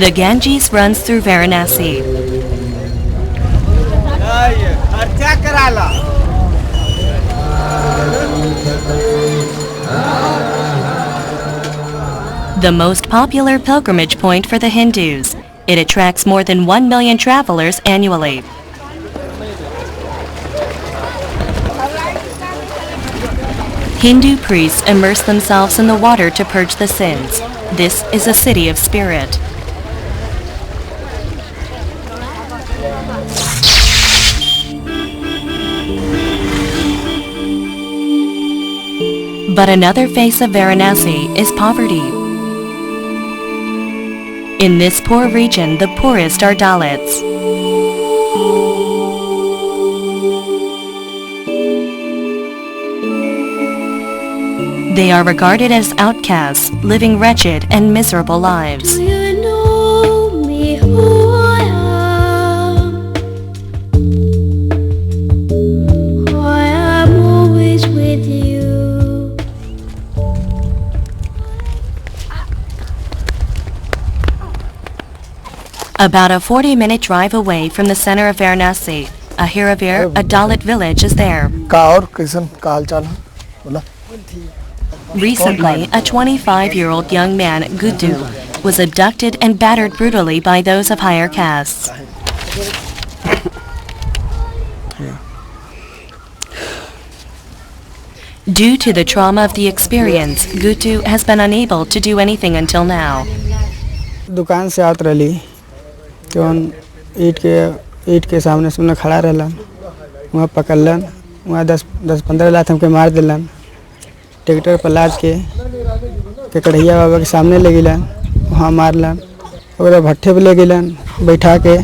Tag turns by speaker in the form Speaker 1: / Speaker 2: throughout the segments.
Speaker 1: The Ganges runs through Varanasi. The most popular pilgrimage point for the Hindus. It attracts more than 1 million travelers annually. Hindu priests immerse themselves in the water to purge the sins. This is a city of spirit. But another face of Varanasi is poverty. In this poor region, the poorest are Dalits. They are regarded as outcasts, living wretched and miserable lives.
Speaker 2: Do you know me who I am? I am always with you.
Speaker 1: About a 40-minute drive away from the center of Varanasi, Ahiravir, a Dalit village, is there. Recently, a 25-year-old young man, Guddu, was abducted and battered brutally by those of higher castes. Due to the trauma of the experience, Guddu has been unable to do anything until now.
Speaker 3: दुकान से आत रही तो ईट के सामने सुनने खड़ा रहलन वहाँ पकड़लन वहाँ 10-15 लाख हमके मार दिलन ट्रैक्टर पर लाद के कढ़ैया बाबा के सामने ले गिलन वहाँ मारलन और भट्ठे पे ले गिलन बैठा के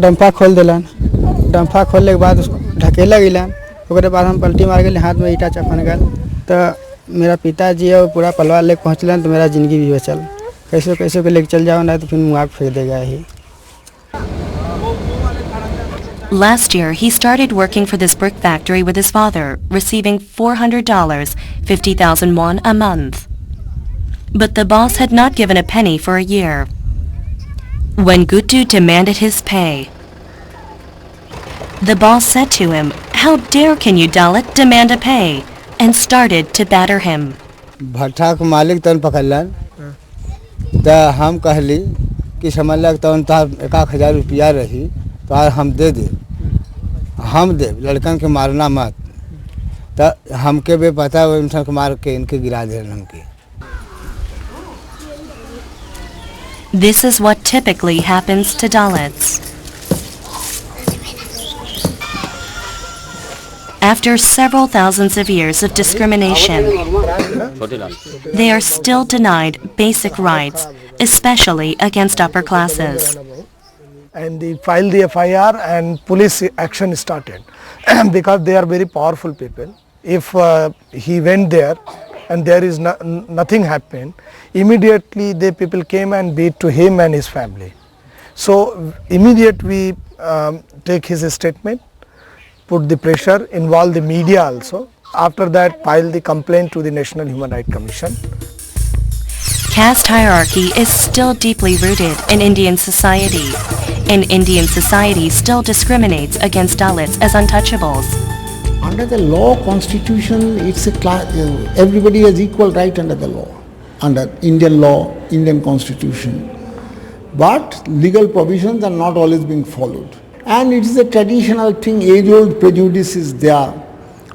Speaker 3: डंपा खोल दिलन डंपा खोलने के बाद उसको ढकेला गिलन उसके बाद हम पलटी मार गए हाथ में ईटा चपन गल तो मेरा पिताजी है वो पूरा पलवार लेके पहुँचलन तो मेरा ज़िंदगी भी बचल कैसे कैसे को लेके चल जाओ ना तो फिर मुँह फेंक देगा ही.
Speaker 1: Last year, he started working for this brick factory with his father, receiving $400, 50,000 won a month. But the boss had not given a penny for a year. When Guddu demanded his pay, the boss said to him, "How dare can you, Dalit, demand a pay?" and started to batter him.
Speaker 3: भट्ठा को मालिक तन पकड़लन तो हम कहली कि समझ लग तन तो 1,000 रुपया रही तो हम दे लड़कन के मारना मत तो हमके भी पता है इंसान को मार के इनके गिरा दे हमके.
Speaker 1: This is what typically happens to Dalits. After several thousands of years of discrimination, they are still denied basic rights, especially against upper classes.
Speaker 4: And they filed the FIR and police action started because they are very powerful people. If he went there and there is nothing happened, immediately the people came and beat to him and his family. So immediately we take his statement, put the pressure, involve the media also. After that, file the complaint to the National Human Rights Commission.
Speaker 1: Caste hierarchy is still deeply rooted in Indian society, and Indian society still discriminates against Dalits as untouchables.
Speaker 5: Under the law, constitution, it's a class, everybody has equal right under the law, under Indian law, Indian constitution. But legal provisions are not always being followed. And it is a traditional thing, age-old prejudice is there.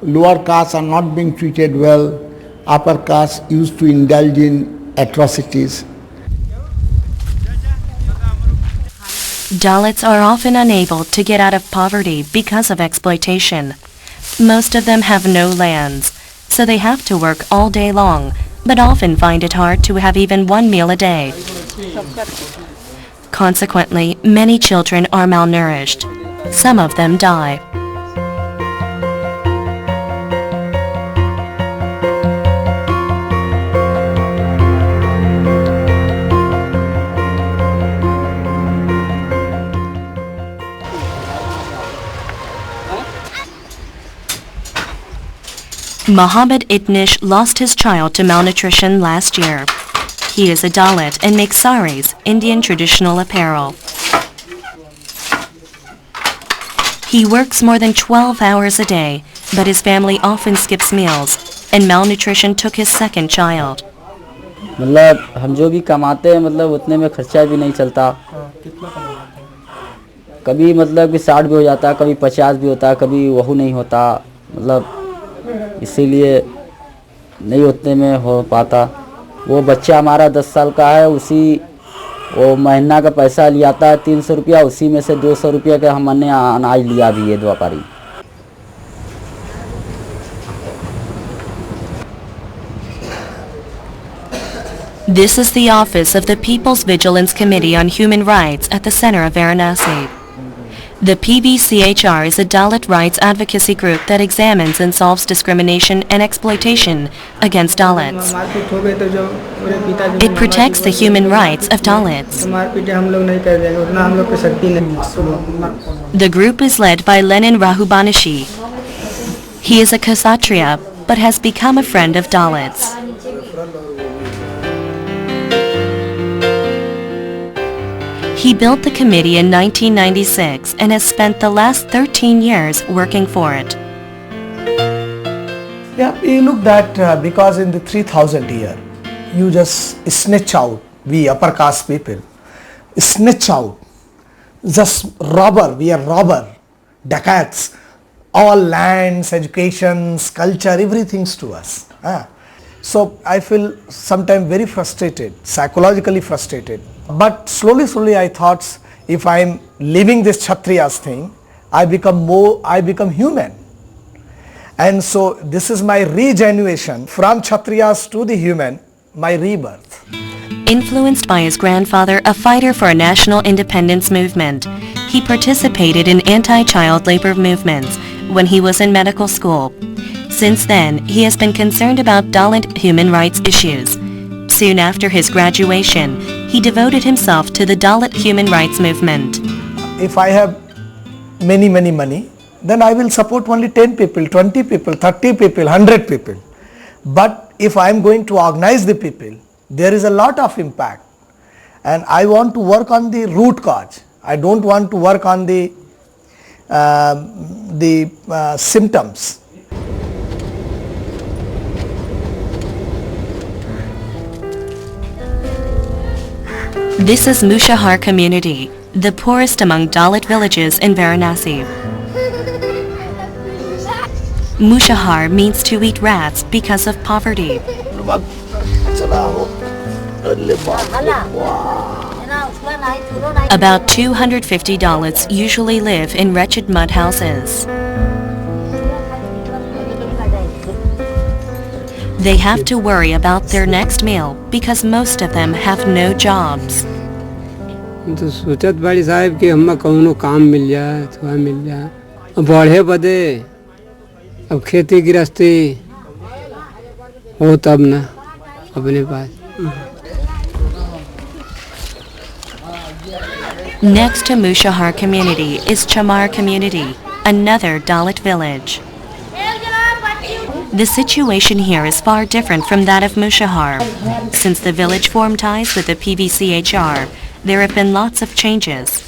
Speaker 5: Lower castes are not being treated well. Upper castes used to indulge in atrocities.
Speaker 1: Dalits are often unable to get out of poverty because of exploitation. Most of them have no lands, so they have to work all day long, but often find it hard to have even one meal a day. Consequently, many children are malnourished. Some of them die. Mohammed Itnish lost his child to malnutrition last year. He is a Dalit and makes saris, Indian traditional apparel. He works more than 12 hours a day, but his family often skips meals, and malnutrition took his second child.
Speaker 6: मतलब हम जो भी कमाते हैं मतलब उतने में खर्चा भी नहीं चलता। कभी मतलब कि 60 भी हो जाता, कभी 50 भी होता, कभी वह नहीं होता, मतलब इसीलिए नहीं उतने में हो पाता। वो बच्चा हमारा 10 साल का है, उसी वो महीना का पैसा लिया था 300 रुपया, उसी में से 200 रुपया का हमने अनाज लिया भी है व्यापारी।
Speaker 1: This is the office of the People's Vigilance Committee on Human Rights at the center of Varanasi. The PVCHR is a Dalit rights advocacy group that examines and solves discrimination and exploitation against Dalits. It protects the human rights of Dalits. The group is led by Lenin Rahubanishi. He is a Kshatriya but has become a friend of Dalits. He built the committee in 1996 and has spent the last 13 years working for it.
Speaker 4: Yeah, you look that because in the 3000 year, you just snatch out, we upper caste people, snatch out, just robber, we are robber, dacoits, all lands, educations, culture, everything's to us. So I feel sometimes very frustrated, psychologically frustrated. But slowly I thought, if I am living this Kshatriyas thing, I become human. And so this is my regeneration from Kshatriyas to the human, my rebirth.
Speaker 1: Influenced by his grandfather, a fighter for a national independence movement, he participated in anti-child labor movements when he was in medical school. Since then, he has been concerned about Dalit human rights issues. Soon after his graduation, he devoted himself to the Dalit human rights movement.
Speaker 4: If I have many money, then I will support only 10 people, 20 people, 30 people, 100 people. But if I am going to organize the people, there is a lot of impact. And I want to work on the root cause. I don't want to work on the symptoms.
Speaker 1: This is Mushahar community, the poorest among Dalit villages in Varanasi. Mushahar means to eat rats because of poverty. About 250 Dalits usually live in wretched mud houses. They have to worry about their next meal because most of them have no jobs.
Speaker 3: तो सोचत बड़ी साहब कि हम कौनो काम मिल जाए, थोड़ा मिल जाए, बढ़े बदे अब खेती गृहस्थी हो तब ना अपने पास।
Speaker 1: Next to Mushahar community is Chamar community, another Dalit village. The situation here is far different from that of Mushahar. Since the village formed ties with the PVCHR, there have been lots of changes.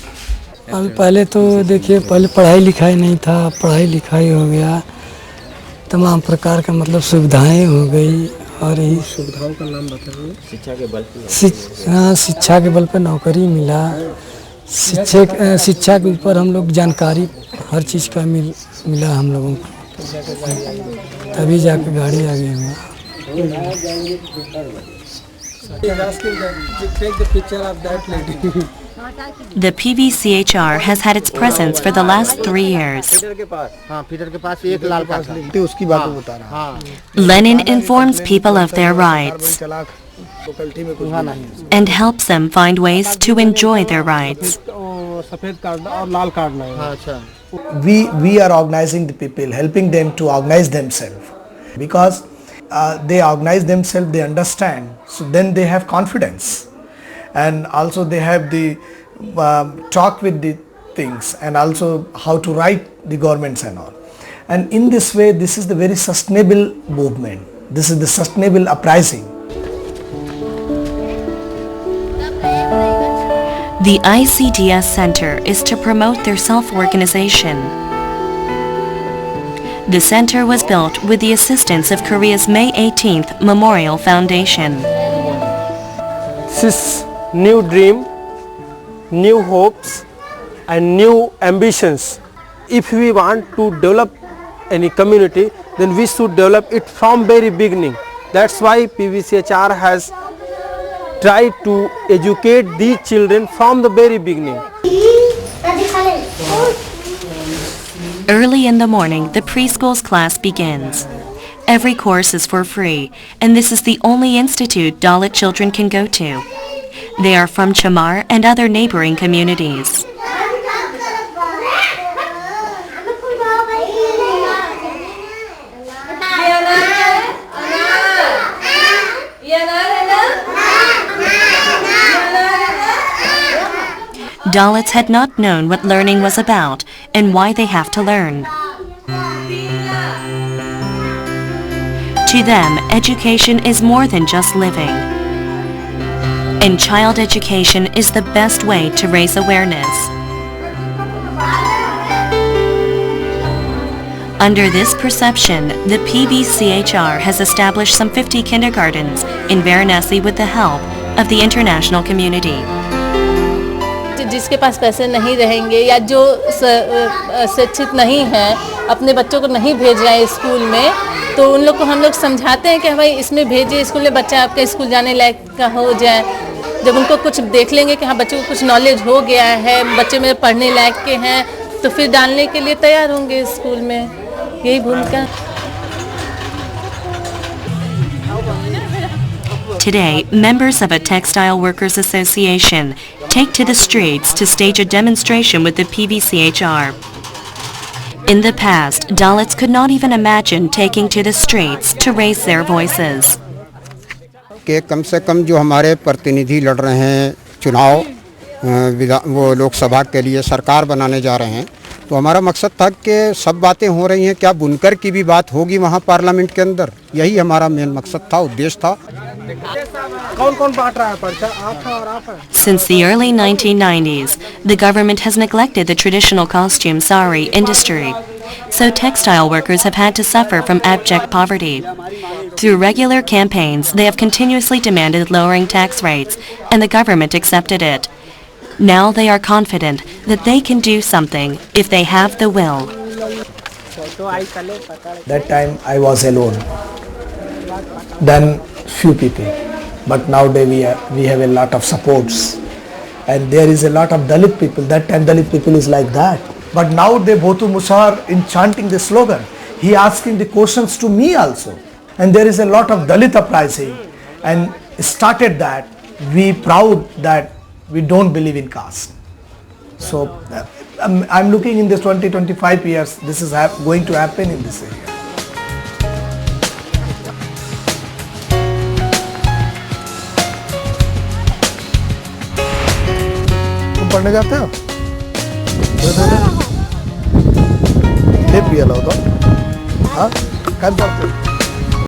Speaker 3: अभी पहले तो देखिए पहले पढ़ाई लिखाई नहीं था, पढ़ाई लिखाई हो गया, तमाम प्रकार का मतलब सुविधाएं हो गई और यही सुविधाओं का नाम बताइए। शिक्षा के बल पर नौकरी मिला, शिक्षा के ऊपर हम लोग जानकारी हर चीज़ का मिला हम लोगों को, तभी जाके गाड़ी आ गई हमें।
Speaker 1: The PVCHR has had its presence for the last 3 years. Lenin informs people of their rights and helps them find ways to enjoy their rights.
Speaker 4: We are organizing the people, helping them to organize themselves, because they organize themselves, they understand, so then they have confidence, and also they have the talk with the things, and also how to write the governments and all. And in this way, this is the very sustainable movement, this is the sustainable uprising.
Speaker 1: The ICDS Center is to promote their self-organization. The center was built with the assistance of Korea's May 18th Memorial Foundation.
Speaker 7: This new dream, new hopes and new ambitions. If we want to develop any community, then we should develop it from very beginning. That's why PVCHR has tried to educate these children from the very beginning.
Speaker 1: Early in the morning, the preschool's class begins. Every course is for free, and this is the only institute Dalit children can go to. They are from Chamar and other neighboring communities. Dalits had not known what learning was about and why they have to learn. To them, education is more than just living. And child education is the best way to raise awareness. Under this perception, the PVCHR has established some 50 kindergartens in Varanasi with the help of the international community.
Speaker 8: जिसके पास पैसे नहीं रहेंगे या जो शिक्षित नहीं हैं, अपने बच्चों को नहीं भेज रहे हैं स्कूल में, तो उन लोग को हम लोग समझाते हैं कि भाई इसमें भेजिए स्कूल में, बच्चा आपका स्कूल जाने लायक का हो जाए। जब उनको कुछ देख लेंगे कि हाँ बच्चों को कुछ नॉलेज हो गया है, बच्चे मेरे पढ़ने लायक के हैं, तो फिर डालने के लिए तैयार होंगे स्कूल में। यही भूमिका।
Speaker 1: Today, members of a textile workers association take to the streets to stage a demonstration with the PVCHR. In the past, Dalits could not even imagine taking to the streets to raise their voices.
Speaker 9: कि कम से कम जो हमारे प्रतिनिधि लड़ रहे हैं चुनाव, वो लोकसभा के लिए सरकार बनाने जा रहे हैं, तो हमारा मकसद था कि सब बातें हो रही हैं, क्या बुनकर की भी बात होगी वहाँ पार्लियामेंट के अंदर, यही हमारा मेन मकसद था, उद्देश्य था।
Speaker 7: कौन-कौन बांट रहा है पर्चा? आप हैं और आप हैं।
Speaker 1: Since the early 1990s, the government has neglected the traditional costume sari industry, so textile workers have had to suffer from abject poverty. Through regular campaigns, they have continuously demanded lowering tax rates, and the government accepted it. Now they are confident that they can do something if they have the will.
Speaker 4: That time I was alone, then few people, but nowadays we have a lot of supports, and there is a lot of Dalit people. That time Dalit people is like that, but now they Bhotu Musar in chanting the slogan, he asking the questions to me also, and there is a lot of Dalit uprising, and started that. We proud that we don't believe in caste. So I'm looking in this 20-25 years, this is going to happen in this area. तुम पढ़ने जाते हो? ले पिया लो तो, हाँ? क्या पढ़ते हो?